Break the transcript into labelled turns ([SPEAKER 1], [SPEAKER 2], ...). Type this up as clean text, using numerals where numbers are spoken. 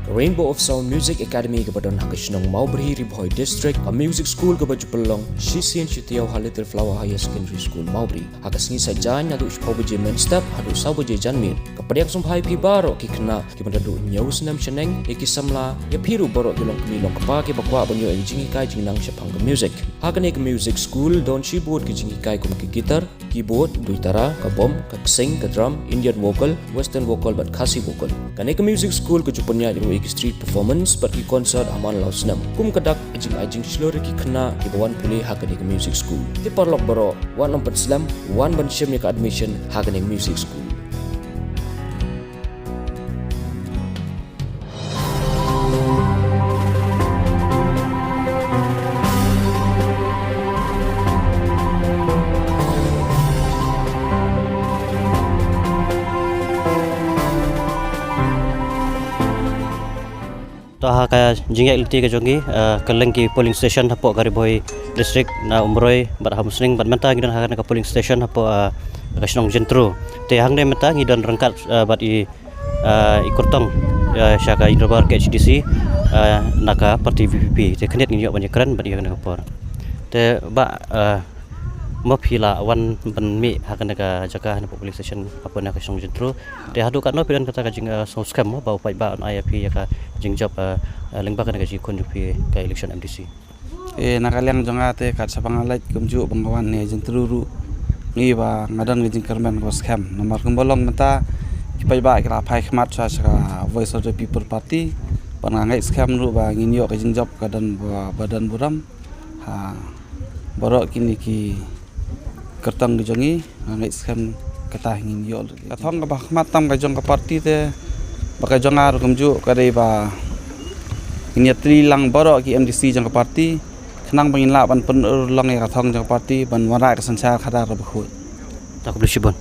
[SPEAKER 1] Rainbow of Sound Music Academy kepada Hakishnong Maubri Ribhoi District, a music school kepada Jupelong, Shisian Shitiau Little Flower Higher Secondary School Maubri. Hakasngi sajan adu Shpaubaje main step adu Saubaje janmir. Kepada yang sumpai pi barok ki kena ki menadu nyau senam seneng ki samla ya piru barok kilong kemilong kepa ki bakwa banyo jingi kai jingnang syapang ke music. Hakane ke music school don keyboard ki jingi kai kum ki gitar, keyboard, duitara, ke bom, ke sing, ke drum, Indian vocal, western vocal but khasi vocal. Kane ke music school ke Jupanya ki street performance but ki concert aman lau senam. Kum kedak ajing seluruh ki kena ki bawan pulih hakane ke music school. Ti parlok barok wan nomor Islam, wan ban syam ke admission hakane music school.
[SPEAKER 2] Taha kaya jingyak liti ke jongi keleng ki polling station hapo Gariboi district na umroi bat Umsning bat menta ngidan hakan ka polling station hapo kasnong Jyntru te hang de menta ngidan rengkat bat i Kyrtong syaka Indobar ke HDC naka parti VPP te knet ngiyo banyak keren bat yang kapor te ba mapila wan ban mi hakan ka jaka na polling station hapo na kasnong Jyntru te hadu kat no pidan kata ka jing so scam ba pai ba on IAP ka jing job lengba kan gaji kon jupi ka election MDC
[SPEAKER 3] nakaliang jonga te kat sapangalait kumju bangkawan ne Jyntru ru ngi ba ngadan ngijing kermen ko scam nomor kumbolong mata kipai ba kira pai khmat sa voice of the people party panangai scam ru ba nginyo ka jing job kadan badan buram ha borok kini ki Kyrtong dijongi ngai scam kata nginyo kathong ka ba khmat tam ka jong ka party te baka jongar kumju kadai ba ini tri lang borok ki MDC jang parti kenang bangin la ban pen lang ya kathong jang parti ban wara ka sanchar khada ra bkhoi
[SPEAKER 2] tak boleh sibon